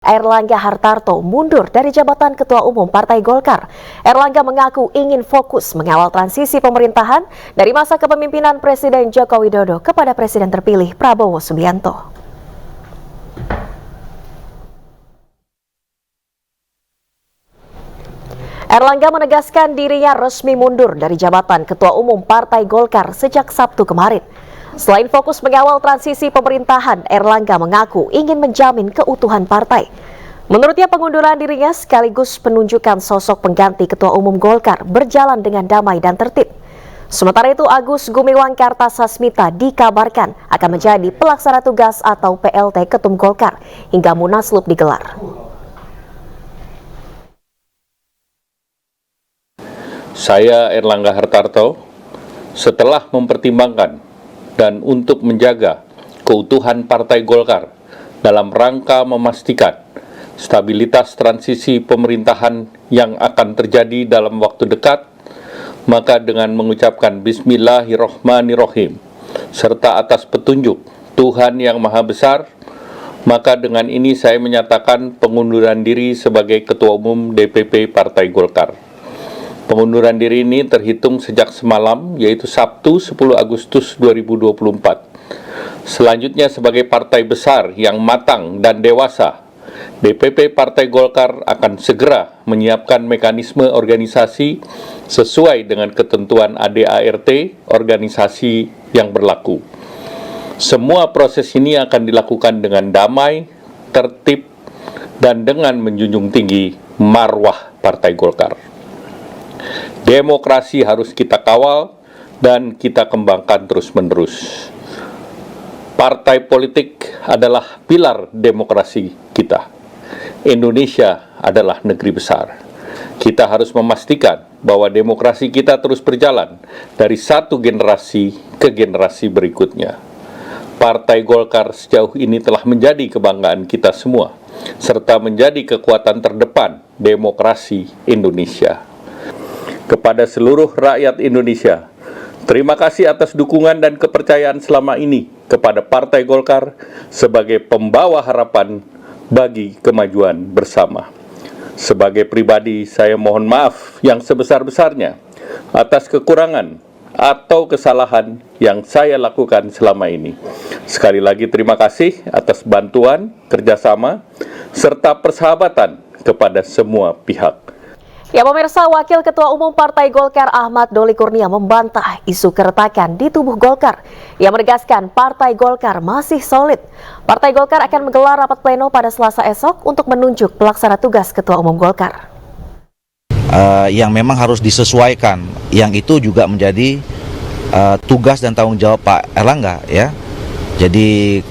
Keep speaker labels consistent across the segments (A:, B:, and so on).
A: Airlangga Hartarto mundur dari jabatan Ketua Umum Partai Golkar. Airlangga mengaku ingin fokus mengawal transisi pemerintahan dari masa kepemimpinan Presiden Joko Widodo kepada Presiden terpilih Prabowo Subianto. Airlangga menegaskan dirinya resmi mundur dari jabatan Ketua Umum Partai Golkar sejak Sabtu kemarin. Selain fokus mengawal transisi pemerintahan, Airlangga mengaku ingin menjamin keutuhan partai. Menurutnya pengunduran dirinya sekaligus penunjukan sosok pengganti Ketua Umum Golkar berjalan dengan damai dan tertib. Sementara itu Agus Gumiwang Kartasasmita dikabarkan akan menjadi pelaksana tugas atau PLT Ketum Golkar hingga Munaslup digelar.
B: Saya Airlangga Hartarto, setelah mempertimbangkan dan untuk menjaga keutuhan Partai Golkar dalam rangka memastikan stabilitas transisi pemerintahan yang akan terjadi dalam waktu dekat, maka dengan mengucapkan Bismillahirrohmanirrohim serta atas petunjuk Tuhan Yang Maha Besar, maka dengan ini saya menyatakan pengunduran diri sebagai Ketua Umum DPP Partai Golkar. Pengunduran diri ini terhitung sejak semalam, yaitu Sabtu 10 Agustus 2024. Selanjutnya sebagai partai besar yang matang dan dewasa, DPP Partai Golkar akan segera menyiapkan mekanisme organisasi sesuai dengan ketentuan ADART organisasi yang berlaku. Semua proses ini akan dilakukan dengan damai, tertib, dan dengan menjunjung tinggi marwah Partai Golkar. Demokrasi harus kita kawal dan kita kembangkan terus-menerus. Partai politik adalah pilar demokrasi kita. Indonesia adalah negeri besar. Kita harus memastikan bahwa demokrasi kita terus berjalan dari satu generasi ke generasi berikutnya. Partai Golkar sejauh ini telah menjadi kebanggaan kita semua, serta menjadi kekuatan terdepan demokrasi Indonesia. Kepada seluruh rakyat Indonesia, terima kasih atas dukungan dan kepercayaan selama ini kepada Partai Golkar sebagai pembawa harapan bagi kemajuan bersama. Sebagai pribadi, saya mohon maaf yang sebesar-besarnya atas kekurangan atau kesalahan yang saya lakukan selama ini. Sekali lagi terima kasih atas bantuan, kerjasama, serta persahabatan kepada semua pihak.
A: Ya pemirsa, Wakil Ketua Umum Partai Golkar Ahmad Doli Kurnia membantah isu keretakan di tubuh Golkar. Ia menegaskan Partai Golkar masih solid. Partai Golkar akan menggelar rapat pleno pada Selasa esok untuk menunjuk pelaksana tugas Ketua Umum Golkar.
C: Yang memang harus disesuaikan, yang itu juga menjadi tugas dan tanggung jawab Pak Airlangga, ya. Jadi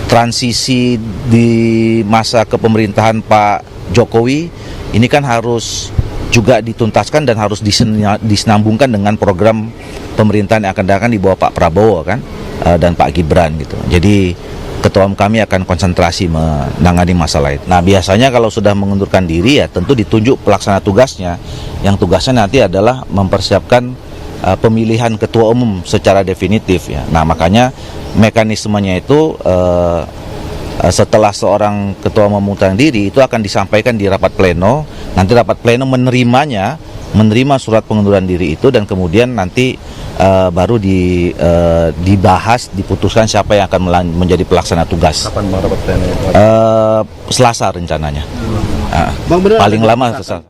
C: transisi di masa kepemerintahan Pak Jokowi ini kan harus juga dituntaskan dan harus disenambungkan dengan program pemerintahan yang akan datang di bawah Pak Prabowo kan dan Pak Gibran gitu. Jadi ketua umum kami akan konsentrasi menangani masalah itu. Nah, biasanya kalau sudah mengundurkan diri ya tentu ditunjuk pelaksana tugasnya, yang tugasnya nanti adalah mempersiapkan pemilihan ketua umum secara definitif ya. Nah, makanya mekanismenya itu setelah seorang ketua umum mengundurkan diri itu akan disampaikan di rapat pleno. Nanti rapat pleno menerima surat pengunduran diri itu dan kemudian nanti baru dibahas, diputuskan siapa yang akan menjadi pelaksana tugas.
D: Kapan rapat pleno?
C: Selasa rencananya. Paling lama Selasa.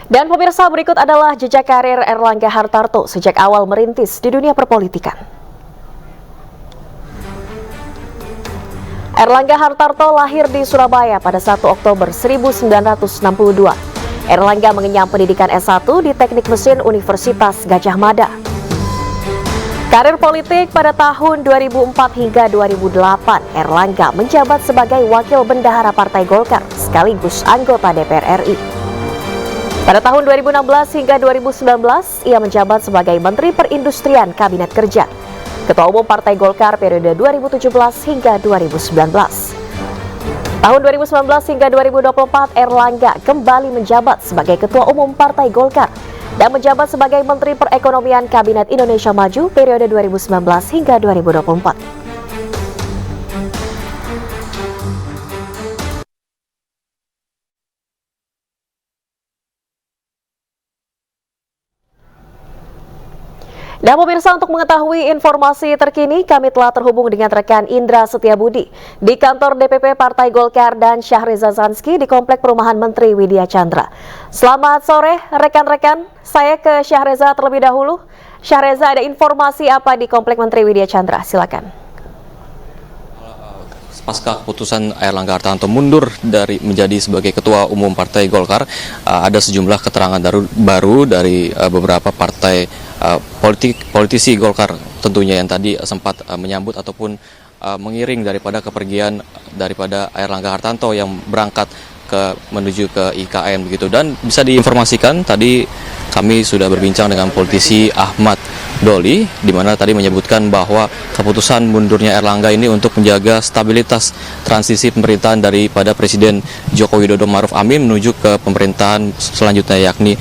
A: Dan pemirsa, berikut adalah jejak karir Airlangga Hartarto sejak awal merintis di dunia perpolitikan. Airlangga Hartarto lahir di Surabaya pada 1 Oktober 1962. Airlangga mengenyam pendidikan S1 di Teknik Mesin Universitas Gadjah Mada. Karir politik pada tahun 2004 hingga 2008, Airlangga menjabat sebagai Wakil Bendahara Partai Golkar sekaligus anggota DPR RI. Pada tahun 2016 hingga 2019, ia menjabat sebagai Menteri Perindustrian Kabinet Kerja. Ketua Umum Partai Golkar periode 2017 hingga 2019. Tahun 2019 hingga 2024, Airlangga kembali menjabat sebagai Ketua Umum Partai Golkar dan menjabat sebagai Menteri Perekonomian Kabinet Indonesia Maju periode 2019 hingga 2024. Dan pemirsa, untuk mengetahui informasi terkini, kami telah terhubung dengan rekan Indra Setiabudi di kantor DPP Partai Golkar dan Syahriza Zanski di Komplek Perumahan Menteri Widya Chandra. Selamat sore rekan-rekan, saya ke Syahriza terlebih dahulu. Syahriza, ada informasi apa di Komplek Menteri Widya Chandra? Silakan.
D: Pasca keputusan Airlangga Hartarto mundur dari menjadi sebagai Ketua Umum Partai Golkar, ada sejumlah keterangan baru dari beberapa partai politisi Golkar tentunya yang tadi sempat menyambut ataupun mengiring daripada kepergian daripada Airlangga Hartarto yang berangkat menuju ke IKN begitu. Dan bisa diinformasikan tadi kami sudah berbincang dengan politisi Ahmad Doli, di mana tadi menyebutkan bahwa keputusan mundurnya Airlangga ini untuk menjaga stabilitas transisi pemerintahan daripada Presiden Joko Widodo Ma'ruf Amin menuju ke pemerintahan selanjutnya, yakni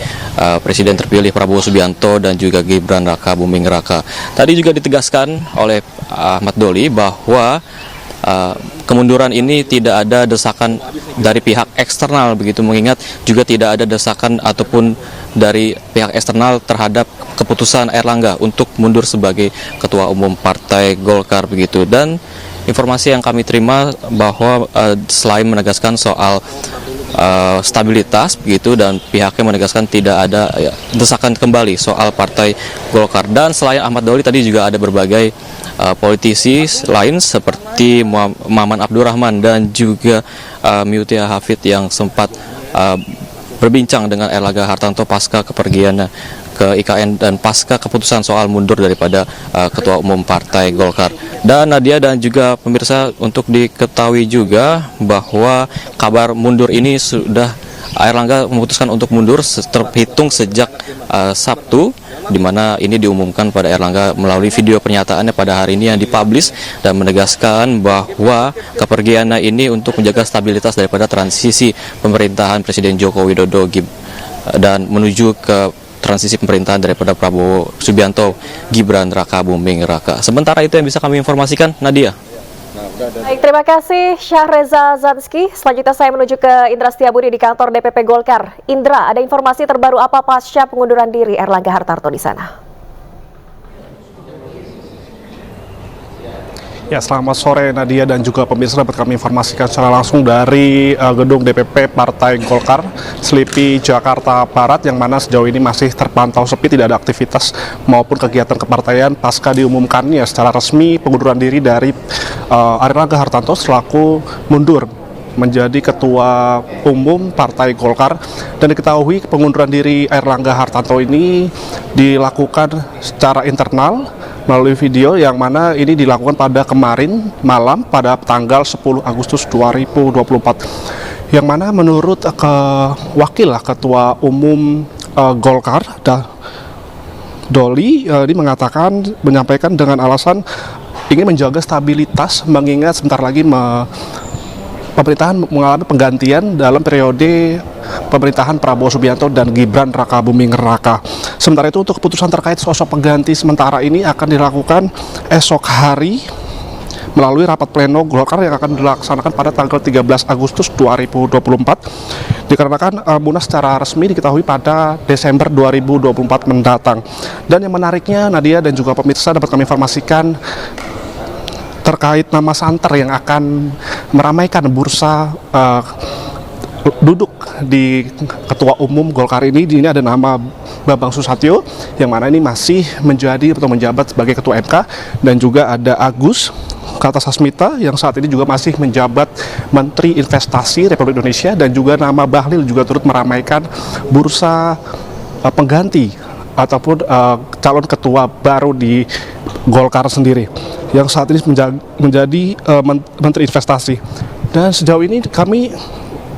D: Presiden terpilih Prabowo Subianto dan juga Gibran Raka Buming Raka. Tadi juga ditegaskan oleh Ahmad Doli bahwa kemunduran ini tidak ada desakan dari pihak eksternal begitu, mengingat juga tidak ada desakan ataupun dari pihak eksternal terhadap keputusan Airlangga untuk mundur sebagai Ketua Umum Partai Golkar begitu. Dan informasi yang kami terima bahwa selain menegaskan soal stabilitas begitu, dan pihaknya menegaskan tidak ada desakan kembali soal Partai Golkar. Dan selain Ahmad Doli tadi juga ada berbagai politisi lain seperti Maman Abdurrahman dan juga Miutia Hafid yang sempat berbincang dengan Airlangga Hartarto pasca kepergiannya ke IKN dan pasca keputusan soal mundur daripada Ketua Umum Partai Golkar. Dan Nadia dan juga pemirsa, untuk diketahui juga bahwa kabar mundur ini sudah Airlangga memutuskan untuk mundur terhitung sejak Sabtu, di mana ini diumumkan pada Airlangga melalui video pernyataannya pada hari ini yang dipublish dan menegaskan bahwa kepergiannya ini untuk menjaga stabilitas daripada transisi pemerintahan Presiden Joko Widodo dan menuju ke transisi pemerintahan daripada Prabowo Subianto, Gibran Raka Buming Raka. Sementara itu yang bisa kami informasikan, Nadia.
A: Baik, terima kasih Syahriza Zanski. Selanjutnya saya menuju ke Indra Setiabudi di kantor DPP Golkar. Indra, ada informasi terbaru apa pasca pengunduran diri Airlangga Hartarto di sana?
E: Ya, selamat sore Nadia dan juga pemirsa, dapat kami informasikan secara langsung dari gedung DPP Partai Golkar Selipi Jakarta Barat, yang mana sejauh ini masih terpantau sepi, tidak ada aktivitas maupun kegiatan kepartaian pasca diumumkannya secara resmi pengunduran diri dari Airlangga Hartarto selaku mundur menjadi Ketua Umum Partai Golkar. Dan diketahui pengunduran diri Airlangga Hartarto ini dilakukan secara internal melalui video, yang mana ini dilakukan pada kemarin malam pada tanggal 10 Agustus 2024, yang mana menurut wakil Ketua Umum Golkar Doli ini menyampaikan dengan alasan ingin menjaga stabilitas, mengingat sebentar lagi pemerintahan mengalami penggantian dalam periode pemerintahan Prabowo Subianto dan Gibran Raka Buming Raka. Sementara itu, untuk keputusan terkait sosok pengganti sementara ini akan dilakukan esok hari melalui rapat pleno Golkar yang akan dilaksanakan pada tanggal 13 Agustus 2024, dikarenakan munas secara resmi diketahui pada Desember 2024 mendatang. Dan yang menariknya, Nadia dan juga pemirsa, dapat kami informasikan terkait nama santer yang akan meramaikan bursa duduk di Ketua Umum Golkar ini ada nama Bambang Susatyo, yang mana ini masih menjadi atau menjabat sebagai Ketua MK, dan juga ada Agus Kartasasmita yang saat ini juga masih menjabat Menteri Investasi Republik Indonesia, dan juga nama Bahlil juga turut meramaikan bursa pengganti ataupun calon ketua baru di Golkar sendiri, yang saat ini menjadi Menteri Investasi. Dan sejauh ini kami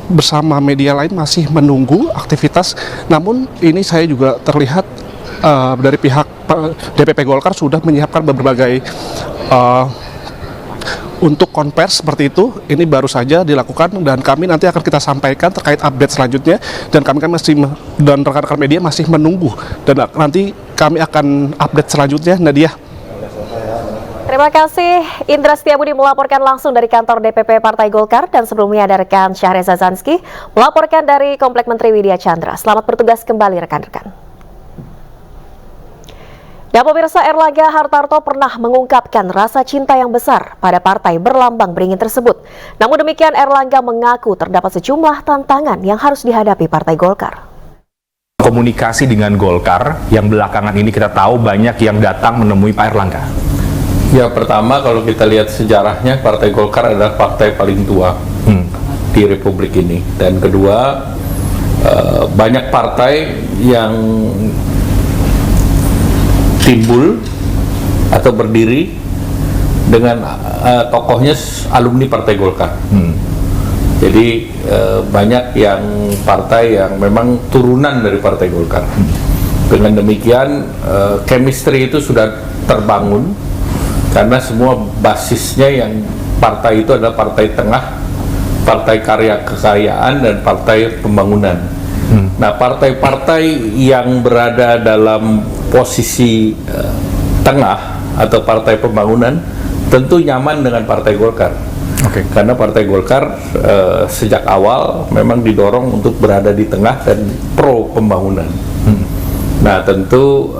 E: bersama media lain masih menunggu aktivitas, namun ini saya juga terlihat dari pihak DPP Golkar sudah menyiapkan berbagai untuk konvers seperti itu. Ini baru saja dilakukan, dan kami nanti akan kita sampaikan terkait update selanjutnya, dan kami dan rekan-rekan media masih menunggu, dan nanti kami akan update selanjutnya, Nadia.
A: Terima kasih Indra Setiabudi melaporkan langsung dari kantor DPP Partai Golkar, dan sebelumnya ada rekan Syahriza Zanski melaporkan dari Komplek Menteri Widya Chandra. Selamat bertugas kembali rekan-rekan. Dan pemirsa, Erlangga Hartarto pernah mengungkapkan rasa cinta yang besar pada partai berlambang beringin tersebut. Namun demikian, Erlangga mengaku terdapat sejumlah tantangan yang harus dihadapi Partai Golkar.
F: Komunikasi dengan Golkar yang belakangan ini kita tahu banyak yang datang menemui Pak Erlangga.
B: Ya, pertama kalau kita lihat sejarahnya, Partai Golkar adalah partai paling tua di Republik ini. Dan kedua, banyak partai yang timbul atau berdiri dengan tokohnya alumni Partai Golkar. Jadi banyak yang partai yang memang turunan dari Partai Golkar. Dengan demikian chemistry itu sudah terbangun karena semua basisnya yang partai itu adalah partai tengah, partai karya kekayaan, dan partai pembangunan. Nah, partai-partai yang berada dalam posisi tengah atau partai pembangunan tentu nyaman dengan Partai Golkar. Karena Partai Golkar sejak awal memang didorong untuk berada di tengah dan pro pembangunan. Nah, tentu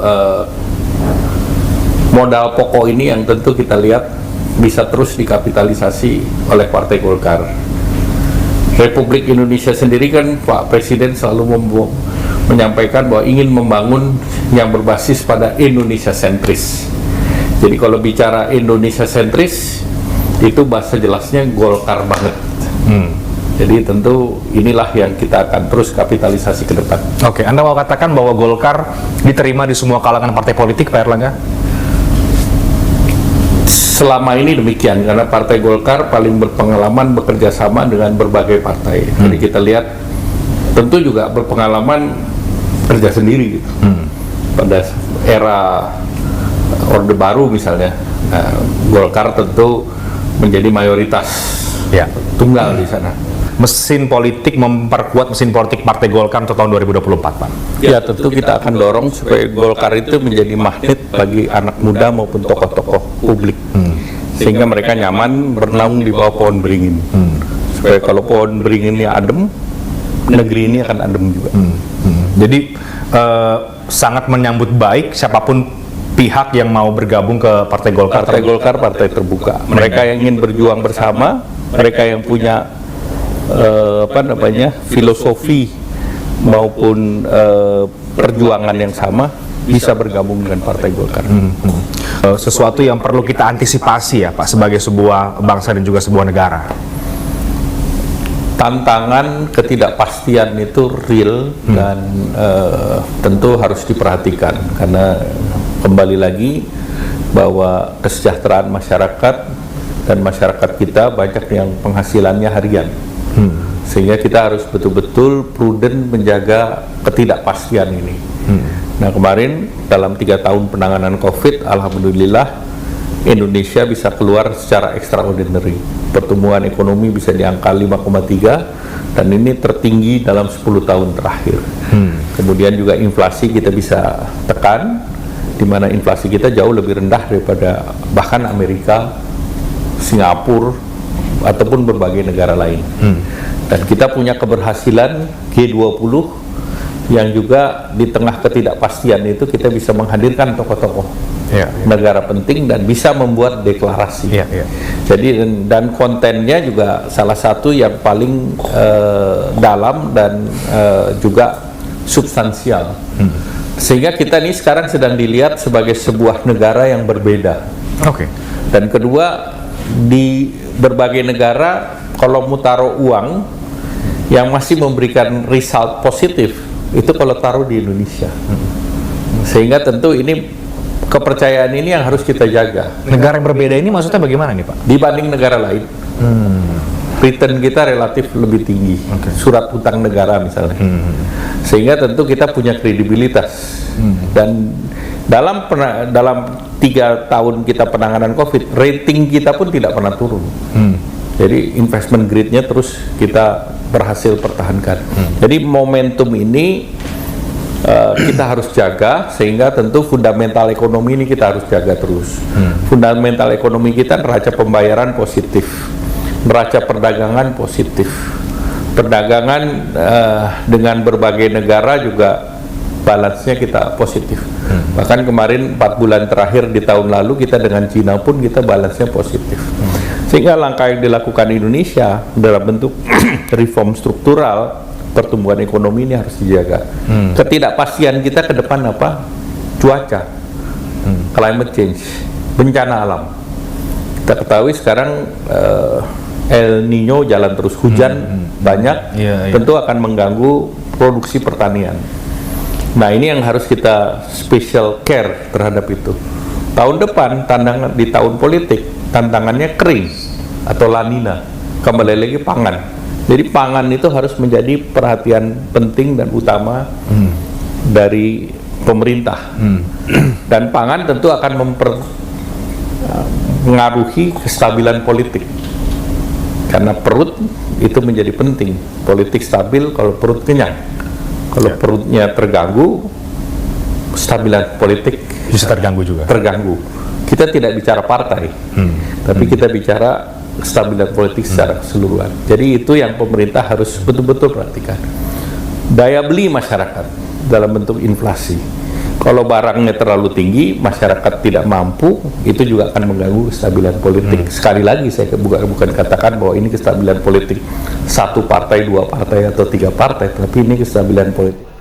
B: modal pokok ini yang tentu kita lihat bisa terus dikapitalisasi oleh Partai Golkar. Republik Indonesia sendiri kan Pak Presiden selalu menyampaikan bahwa ingin membangun yang berbasis pada Indonesia sentris. Jadi kalau bicara Indonesia sentris itu bahasa jelasnya Golkar banget. Jadi tentu inilah yang kita akan terus kapitalisasi ke depan.
F: Oke, Anda mau katakan bahwa Golkar diterima di semua kalangan partai politik, Pak Erlangga?
B: Selama ini demikian, karena Partai Golkar paling berpengalaman bekerja sama dengan berbagai partai. Jadi kita lihat tentu juga berpengalaman kerja sendiri gitu. Pada era Orde Baru misalnya, Golkar tentu menjadi mayoritas tunggal di sana.
F: Mesin politik memperkuat mesin politik Partai Golkar untuk tahun 2024, Pak.
B: Ya, tentu kita akan dorong supaya Golkar itu menjadi magnet bagi anak muda maupun tokoh-tokoh publik, sehingga mereka nyaman bernaung di bawah pohon beringin. Supaya kalau pohon beringinnya adem, negeri ini akan adem juga.
F: Jadi sangat menyambut baik siapapun pihak yang mau bergabung ke Partai Golkar.
B: Partai Golkar partai terbuka. Mereka yang ingin berjuang bersama, mereka yang punya filosofi maupun perjuangan yang sama bisa bergabung dengan Partai Golkar.
F: Sesuatu yang perlu kita antisipasi ya Pak, sebagai sebuah bangsa dan juga sebuah negara.
B: Tantangan ketidakpastian itu real dan tentu harus diperhatikan, karena kembali lagi bahwa kesejahteraan masyarakat dan masyarakat kita banyak yang penghasilannya harian. Sehingga kita harus betul-betul prudent menjaga ketidakpastian ini. Nah, kemarin dalam 3 tahun penanganan COVID, alhamdulillah Indonesia bisa keluar secara extraordinary. Pertumbuhan ekonomi bisa di angka 5,3 dan ini tertinggi dalam 10 tahun terakhir. Kemudian juga inflasi kita bisa tekan, di mana inflasi kita jauh lebih rendah daripada bahkan Amerika, Singapura, ataupun berbagai negara lain. Dan kita punya keberhasilan G20 yang juga di tengah ketidakpastian itu kita bisa menghadirkan tokoh-tokoh negara penting dan bisa membuat deklarasi. Jadi dan kontennya juga salah satu yang paling dalam dan juga substansial. Sehingga kita ini sekarang sedang dilihat sebagai sebuah negara yang berbeda. Dan kedua, di berbagai negara kalau mau taruh uang yang masih memberikan result positif itu kalau taruh di Indonesia. Sehingga tentu ini kepercayaan ini yang harus kita jaga.
F: Negara yang berbeda ini maksudnya bagaimana nih Pak?
B: Dibanding negara lain, return kita relatif lebih tinggi. Surat utang negara misalnya. Sehingga tentu kita punya kredibilitas. Dan dalam 3 tahun kita penanganan COVID, rating kita pun tidak pernah turun. Jadi investment grade-nya terus kita berhasil pertahankan. Jadi momentum ini kita harus jaga, sehingga tentu fundamental ekonomi ini kita harus jaga terus. Fundamental ekonomi kita, neraca pembayaran positif, neraca perdagangan positif, perdagangan dengan berbagai negara juga balance-nya kita positif. Bahkan kemarin 4 bulan terakhir di tahun lalu kita dengan Cina pun kita balance-nya positif. Sehingga langkah yang dilakukan Indonesia dalam bentuk reform struktural pertumbuhan ekonomi ini harus dijaga. Ketidakpastian kita ke depan apa? Cuaca, climate change, bencana alam. Kita ketahui sekarang El Nino jalan terus, hujan banyak, tentu akan mengganggu produksi pertanian. Nah ini yang harus kita special care terhadap itu. Tahun depan tantangan di tahun politik, tantangannya kering atau La Nina, kembali lagi pangan. Jadi pangan itu harus menjadi perhatian penting dan utama dari pemerintah. Dan pangan tentu akan mempengaruhi kestabilan politik. Karena perut itu menjadi penting. Politik stabil kalau perut kenyang. Kalau perutnya terganggu, kestabilan politik
F: Bisa terganggu juga.
B: terganggu. Kita tidak bicara partai, tapi kita bicara kestabilan politik secara keseluruhan. Jadi itu yang pemerintah harus betul-betul perhatikan. Daya beli masyarakat dalam bentuk inflasi. Kalau barangnya terlalu tinggi, masyarakat tidak mampu, itu juga akan mengganggu kestabilan politik. Sekali lagi saya bukan katakan bahwa ini kestabilan politik 1 partai, 2 partai atau 3 partai, tapi ini kestabilan politik.